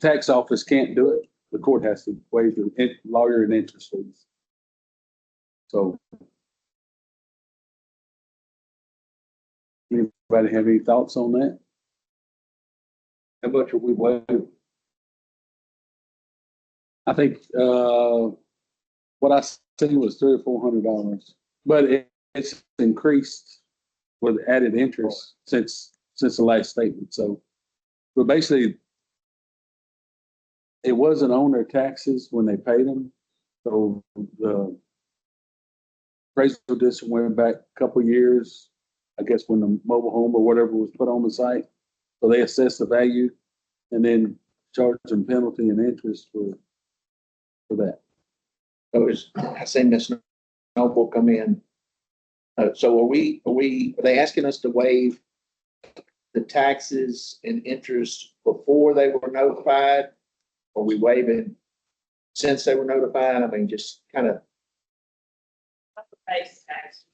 tax office can't do it. The court has to waive the lawyer and interest fees. So. Anybody have any thoughts on that? How much are we waiving? I think, what I seen was $300 or $400, but it's increased with added interest since the last statement. So, but basically, it wasn't on their taxes when they paid them. So the appraisal district went back a couple of years, I guess when the mobile home or whatever was put on the site. So they assessed the value and then charged them penalty and interest for that. So I seen Ms. Noble come in. So are they asking us to waive the taxes and interest before they were notified? Or are we waiving since they were notified? I mean, just kind of. Base tax.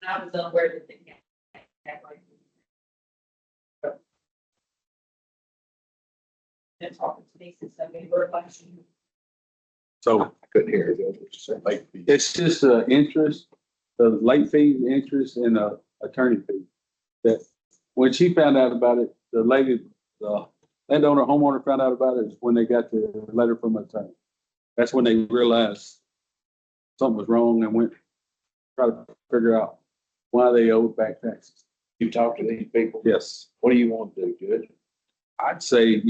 I was unaware that they had like. They're talking to me since I gave her last year. So I couldn't hear it. it's just interest, the late fee, interest, and attorney fee. That when she found out about it, the lady, the landowner, homeowner found out about it is when they got the letter from the attorney. That's when they realized something was wrong and went try to figure out why they owed back taxes. You talk to these people? Yes, What do you want to do, Judge? I'd say,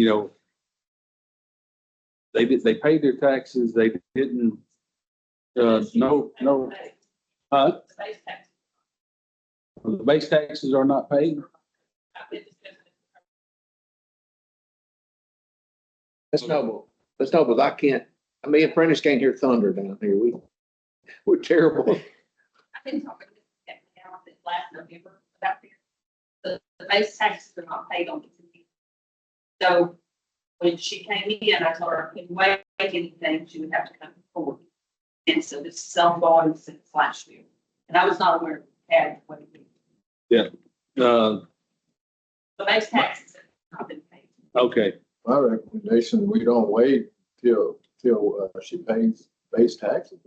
they paid their taxes. They didn't, no, The base tax. the base taxes are not paid. Ms. Noble, me and Prentice can't hear thunder down here. We're terrible. I've been talking to them now since last November about this. The base taxes are not paid on it. So when she came in, I told her, if you wait anything, she would have to come forward. And so this is ongoing since last year. And I was not aware of that. Uh, The base taxes have not been paid. okay. My recommendation, we don't wait till she pays base taxes.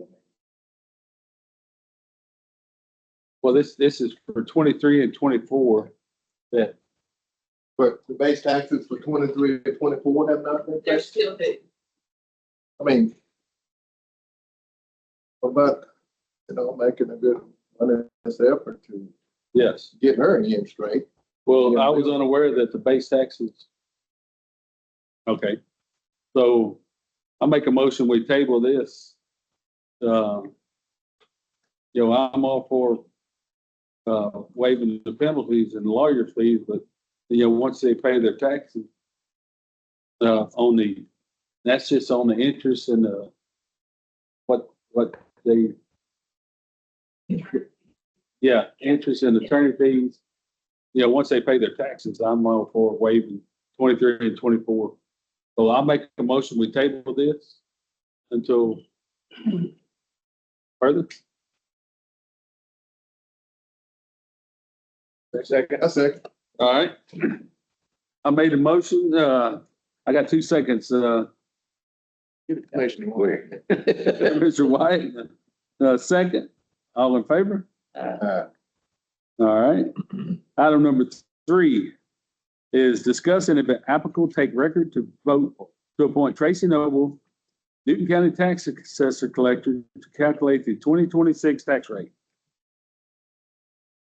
Well, this is for 23 and 24 that, But the base taxes for 23 and 24 have not been They're paid. still due. I mean, about, making a good honest effort to yes. get her in straight. Well, I was unaware that the base taxes. Okay. So I make a motion, we table this. I'm all for waiving the penalties and lawyer fees, but once they pay their taxes, that's just on the interest and what they, interest and attorney fees. Once they pay their taxes, I'm all for waiving 23 and 24. So I'll make a motion, we table this until further. Second. I second. All right. I made a motion. I got 2 seconds. Commissioner Ware. Mr. White, second. All in favor? All right. Item number 3 is discussing if applicable take record to vote to appoint Tracy Noble, Newton County Tax Assessor Collector, to calculate the 2026 tax rate.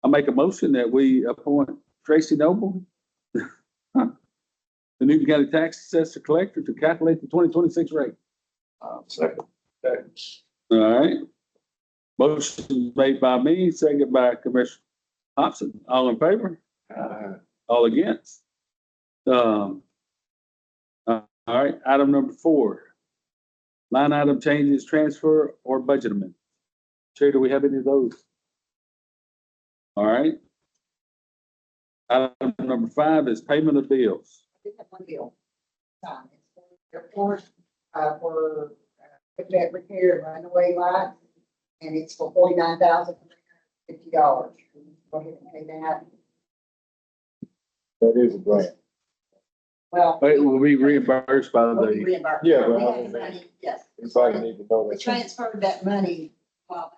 I make a motion that we appoint Tracy Noble, the Newton County Tax Assessor Collector, to calculate the 2026 rate. Second. All right. Motion made by me, seconded by Commissioner Hobson. All in favor? All against? All right. Item number 4. Line item changes, transfer, or budget amendment. Chair, do we have any of those? All right. Item number 5 is payment of bills. I did have one bill. It's for the airport, for that repair of runaway lights, and it's for $49,350. Go ahead and pay that. That is a grant. Well. It will be reimbursed by we'll be the, reimbursed. Yeah, but We I had mean, the money, yes. You probably need to know We that. transferred that money. $200,000.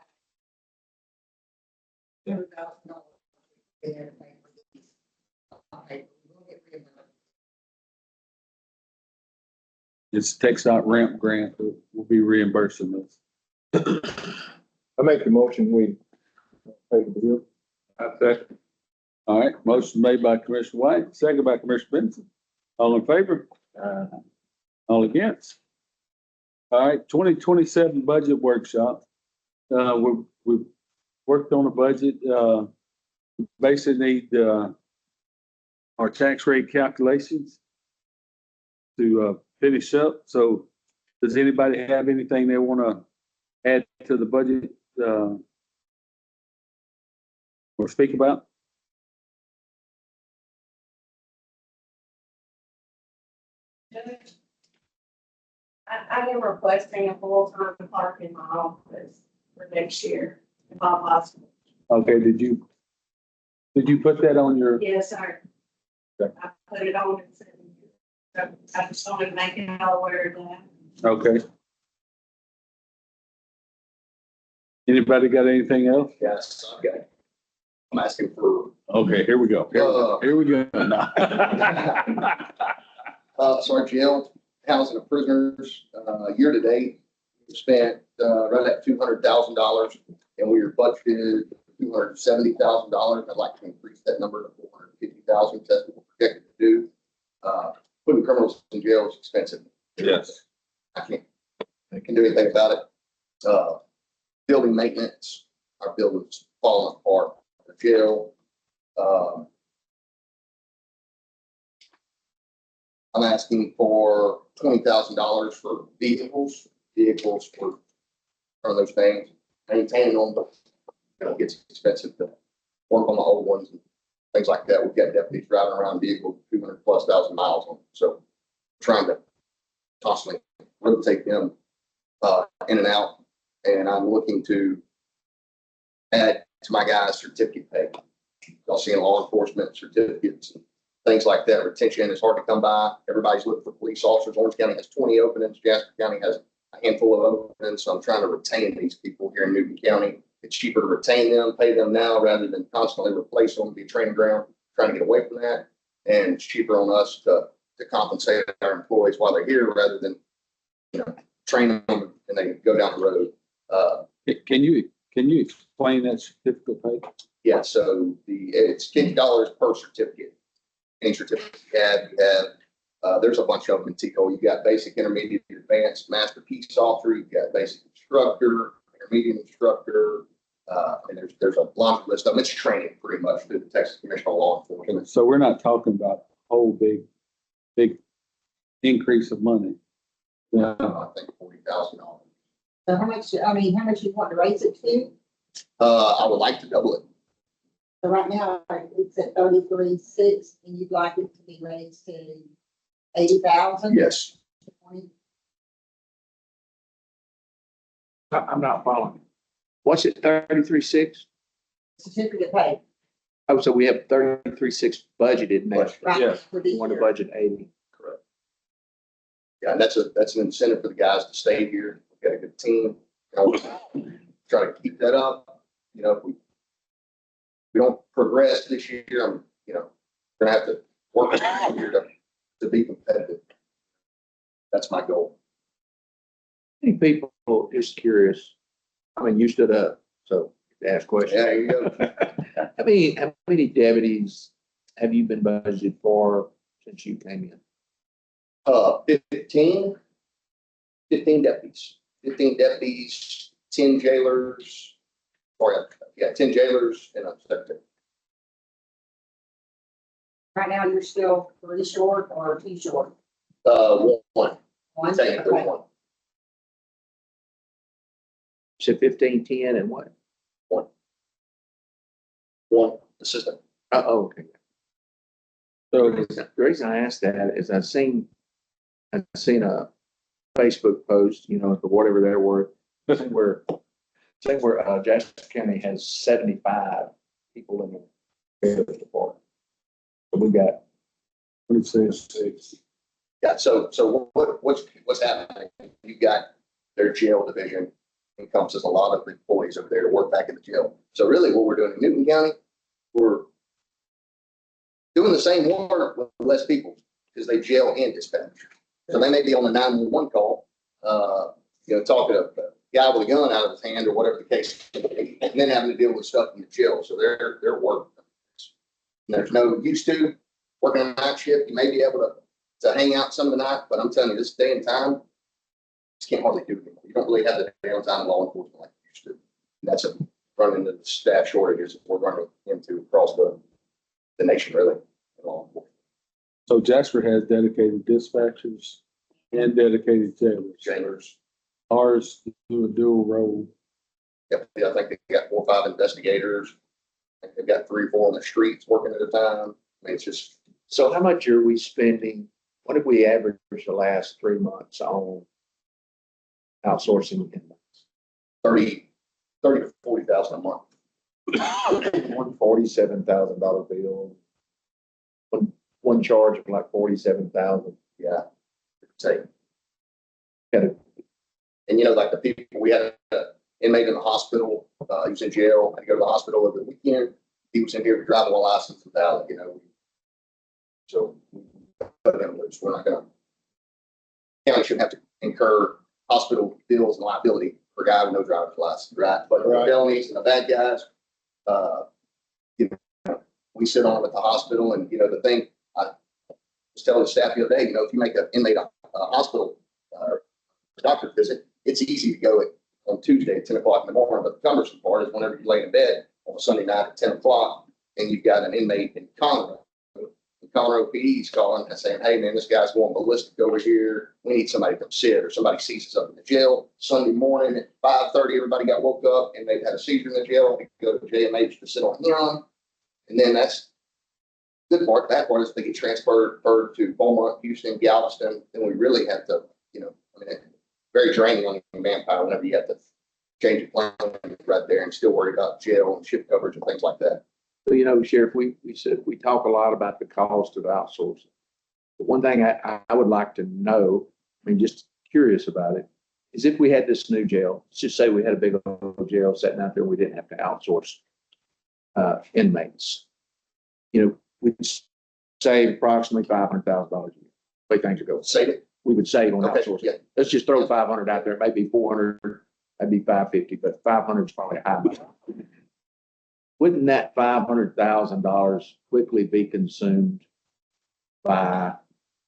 And everything for these. Okay, we'll get reimbursed. it's TxDOT ramp grant that will be reimbursing this. I make the motion, we pay the bill. All right, motion made by Commissioner White, second by Commissioner Benson. All in favor? All against? All right, 2027 budget workshop. We've worked on the budget, basically need, our tax rate calculations to, finish up. So does anybody have anything they want to add to the budget, or speak about? I am requesting a full-time clerk in my office for next year, if all possible. Okay, did you put that on your, Yes, sir. Okay. I put it on and said, so I just wanted to make it all aware of that. okay. Anybody got anything else? Yes, okay. I'm asking for, Okay, here we go. Here we go. so jail housing of prisoners, year to date, we spent, right at $200,000 and we were budgeted $270,000. I'd like to increase that number to $450,000. That's what we're projected to do. Putting criminals in jail is expensive. Yes. I can't do anything about it. Building maintenance, our building's falling apart. The jail, I'm asking for $20,000 for vehicles for those things, maintaining them, but it gets expensive to work on the old ones and things like that. We've got deputies driving around vehicles 200,000+ miles on them, so trying to constantly rotate them in and out. And I'm looking to add to my guys' certificate pay. Y'all seeing law enforcement certificates and things like that. Retention is hard to come by. Everybody's looking for police officers. Orange County has 20 openings. Jasper County has a handful of openings. So I'm trying to retain these people here in Newton County. It's cheaper to retain them, pay them now rather than constantly replace them, be a training ground, trying to get away from that. And it's cheaper on us to compensate our employees while they're here rather than, train them and they go down the road. Can you explain that certificate pay? Yeah, so it's $50 per certificate. Any certificate you have, there's a bunch of them in TCO. You've got basic, intermediate, advanced, master peace officer, you've got basic instructor, intermediate instructor, and there's a laundry list of them. It's training pretty much through the Texas Commission on Law Enforcement. So we're not talking about a whole big increase of money. Yeah, I think $40,000. So how much you want to raise it to? I would like to double it. So right now, it's at 33.6, and you'd like it to be raised to 80,000? Yes. I'm not following. What's it, 33.6? Certificate pay, Oh, so we have 33.6 budgeted next. right, Yes. for this We want to year. budget 80. Correct. Yeah, and that's an incentive for the guys to stay here. We've got a good team. Try to keep that up. If we don't progress this year, we're gonna have to work this year to be competitive. That's my goal. Any people, just curious, you stood up, so to ask questions. Yeah, there you go. How many deputies have you been budgeted for since you came in? 15 deputies, 10 jailers. Or, yeah, 10 jailers and a secretary. Right now, you're still 3 short or 2 short? One, One? technically Okay. one. Said 15, 10, and what? One assistant. Oh, okay. so The reason I asked that is I've seen a Facebook post, for whatever they're worth, saying where Jasper County has 75 people in the sheriff's department. So we got 26. Yeah, so what's happening? You got their jail division encompasses a lot of employees over there to work back in the jail. So really what we're doing in Newton County, we're doing the same work with less people because they jail and dispatch. So they may be on the 911 call, talking to a guy with a gun out of his hand or whatever the case, may be, and then having to deal with stuff in the jail. So they're working. There's no used to working a night shift. You may be able to hang out some of the night, but I'm telling you, this day and time, just can't hardly do it anymore. You don't really have the downtime law enforcement like you used to. And that's running into the staff shortages we're running into across the nation, really. So Jasper has dedicated dispatchers and dedicated jailers. Jailers. Ours do a dual role. Yep, yeah, I think they got 4 or 5 investigators. I think they've got 3 or 4 on the streets working at a time. I mean, it's just So how much are we spending? What have we averaged the last 3 months on outsourcing? 30 to 40,000 a month. $147,000 bill. One charge of like 47,000. Yeah. Say, Got it. and like the people, we had an inmate in the hospital, he was in jail, had to go to the hospital over the weekend. He was in here with driving a license without, so we're not gonna, county shouldn't have to incur hospital bills and liability for a guy with no driver's license, right? But the Right. felonies and the bad guys, we sit on them at the hospital, and the thing I was telling the staff the other day, if you make an inmate a hospital doctor visit, it's easy to go on Tuesday at 10 o'clock in the morning, but the cumbersome part is whenever you lay in bed on a Sunday night at 10 o'clock and you've got an inmate in Conroe. The Conroe PD is calling and saying, hey man, this guy's going ballistic over here. We need somebody to come sit, or somebody sees us up in the jail Sunday morning at 5:30. Everybody got woke up and they've had a seizure in the jail. We go to JMH to sit on him. And then that's the good part. Bad part is they get transferred to Beaumont, Houston, Galveston. Then we really have to, very draining on your manpower whenever you have to change your plan right there and still worry about jail and shift coverage and things like that. So, Sheriff, we said, we talk a lot about the cost of outsourcing. But one thing I would like to know, just curious about it, is if we had this new jail, let's just say we had a big old jail sitting out there, we didn't have to outsource inmates. We'd save approximately $500,000 a year. The way things are going. Save it. We would save on Okay, outsourcing. yeah. Let's just throw 500 out there. It may be 400, maybe 550, but 500 is probably a high number. Wouldn't that $500,000 quickly be consumed by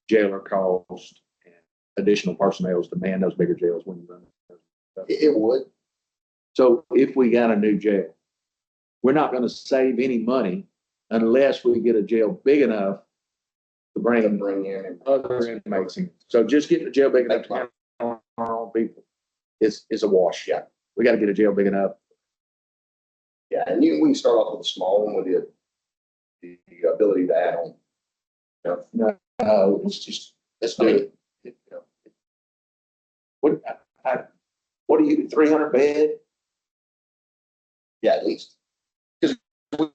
jailer cost and additional personnel to man those bigger jails when you run? It would. So if we got a new jail, we're not going to save any money unless we get a jail big enough to bring And bring in other inmates in. So just getting a jail big enough to handle our own people is a wash. Yeah. We got to get a jail big enough. Yeah, and we can start off with a small one with the ability to add on. It's just, let's do it. What do you, 300 bed? Yeah, at least. Because we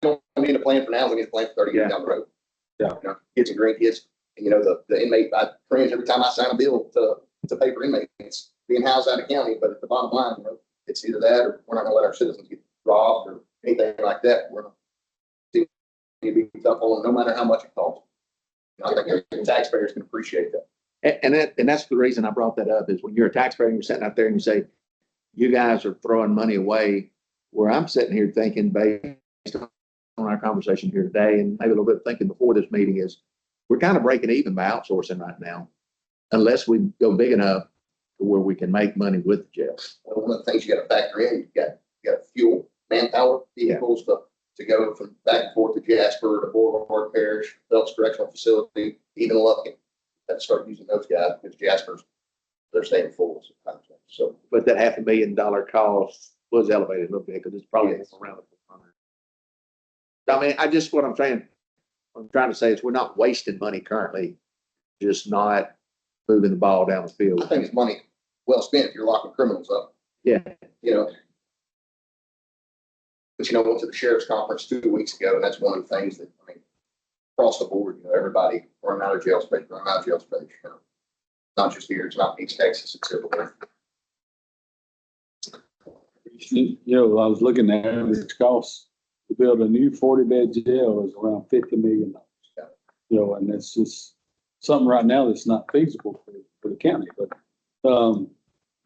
don't need a plan for now, we need a plan for 30 years down the road. Yeah. Kids and grandkids, and the inmate, I cringe every time I sign a bill to pay for inmates being housed out of county, but at the bottom line, it's either that or we're not gonna let our citizens get robbed or anything like that. We're not to be tough on them, no matter how much it costs. I think the taxpayers can appreciate that. And that's the reason I brought that up, is when you're a taxpayer and you're sitting out there and you say, you guys are throwing money away, where I'm sitting here thinking, based on our conversation here today, and maybe a little bit of thinking before this meeting, is we're kind of breaking even by outsourcing right now, unless we go big enough to where we can make money with the jail. One of the things you got to factor in, you got fuel, manpower, vehicles to go from back and forth to Jasper, to Beauregard Parish, Phelps Correctional Facility, even Lufkin. Got to start using those guys because Jasper's, they're staying full sometimes. So, But that $500,000 cost was elevated a little bit because it's probably around the 400. I just, what I'm saying, what I'm trying to say is we're not wasting money currently, just not moving the ball down the I field. think it's money well spent if you're locking criminals up. Yeah. But went to the sheriff's conference 2 weeks ago, and that's one of the things that, across the board, everybody running out of jail space, running out of jail space. Not just here, it's not East Texas, it's everywhere. I was looking at average cost to build a new 40-bed jail is around $50 million. And that's just something right now that's not feasible for the county, but,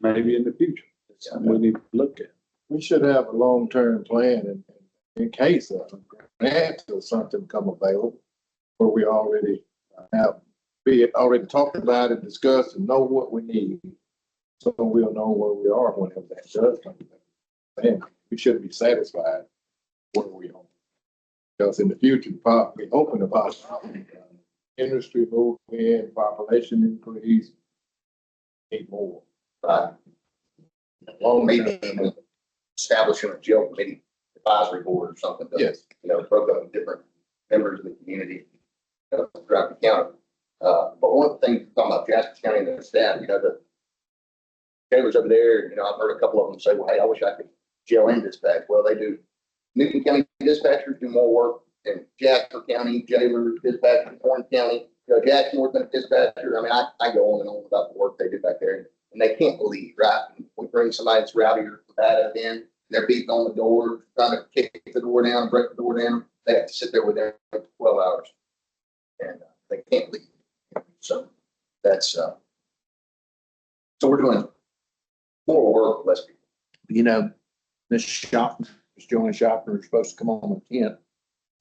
maybe in the future. It's something we need to look at. We should have a long-term plan in case of grants or something come available, where we already already talked about it, discussed, and know what we need. So we'll know where we are whenever that does come. And we shouldn't be satisfied where we are. Because in the future, we open the possibility, industry move in, population increase, need more. Right. Long Maybe term. even establishing a jail committee advisory board or something. Yes. Broke up with different members of the community throughout the county. But one of the things talking about Jasper County and their staff, the jailers over there, I've heard a couple of them say, well, hey, I wish I could jail in dispatch. Well, they do. Newton County dispatchers do more work than Jasper County jailers, dispatchers, Warren County, Jackson North dispatcher. I mean, I go on and on about the work they do back there, and they can't believe, right? We bring somebody that's rowdy or combative in, and they're beating on the door, trying to kick the door down, break the door down. They have to sit there with them for 12 hours, and they can't leave. So that's so we're doing more work, less people. Ms. Shopner, Ms. Joanne Shopner is supposed to come on the 10th.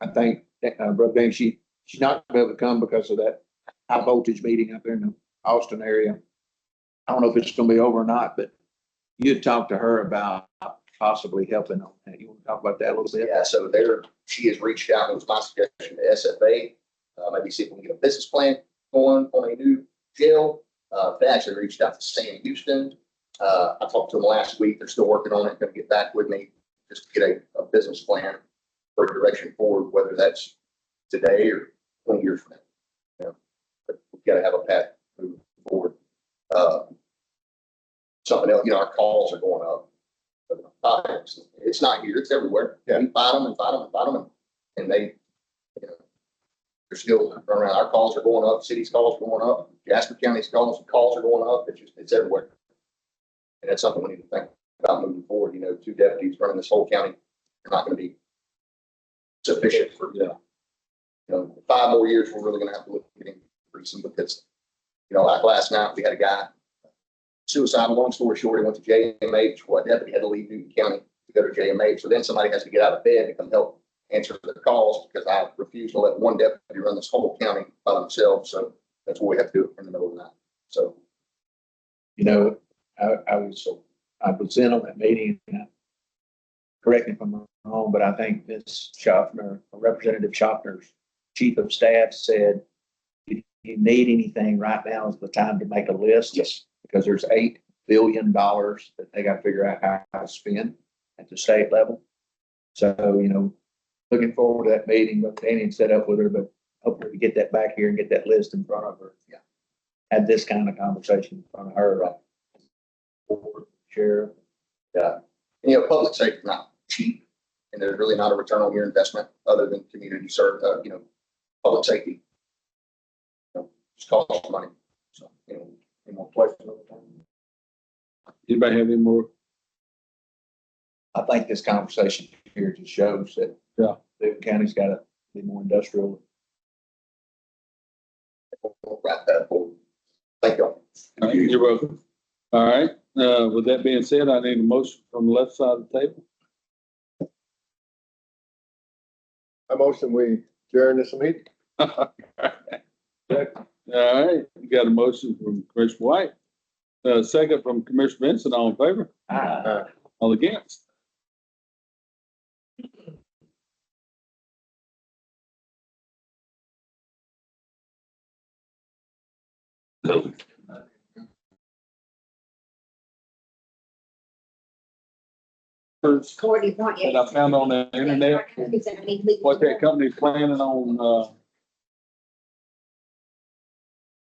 I think, Brother Dave, she's not gonna be able to come because of that high voltage meeting up there in the Austin area. I don't know if it's gonna be over or not, but you'd talk to her about possibly helping on that. You want to talk about that a little bit? Yeah, so she has reached out, it was my suggestion to SFA, maybe see if we can get a business plan going on a new jail. They actually reached out to Sam Houston. I talked to them last week. They're still working on it, going to get back with me just to get a business plan for direction forward, whether that's today or 20 years from now. But we've got to have a path moving forward. Something else, our calls are going up. It's not here, it's everywhere. Yeah. We fight them and fight them and fight them, and they, they're still running around. Our calls are going up, city's calls are going up, Jasper County's calls are going up. It's everywhere. And that's something we need to think about moving forward. 2 deputies running this whole county are not going to be sufficient for, 5 more years. We're really going to have to look at increasing because, like last night, we had a guy suicide. Long story short, he went to JMH. Deputy had to leave Newton County to go to JMH. So then somebody has to get out of bed to come help answer the calls because I refuse to let one deputy run this whole county by themselves. So that's what we have to do in the middle of the night. So, I was in on that meeting. Correct me if I'm wrong, but I think Ms. Schaffner, Representative Schaffner's chief of staff said, if you need anything right now is the time to make a list. yes. Because there's $8 billion that they got to figure out how to spend at the state level. So, looking forward to that meeting, but Danny had set up with her, but hopefully we get that back here and get that list in front of her. Yeah. Had this kind of conversation in front of her, board, sheriff. Yeah. Public safety is not cheap, and there's really not a return on your investment other than community service. Public safety, just costs money. So, any more questions? Anybody have any more? I think this conversation here just shows that Newton County's got to be more industrial. We'll wrap that forward. Thank you. All right, you're welcome. All right, with that being said, I need a motion from the left side of the table. I motion we adjourn this meeting. All right, you got a motion from Commissioner White. Second from Commissioner Benson, all in favor? All against? First, Courtney, that I found on the internet, what that company's planning on,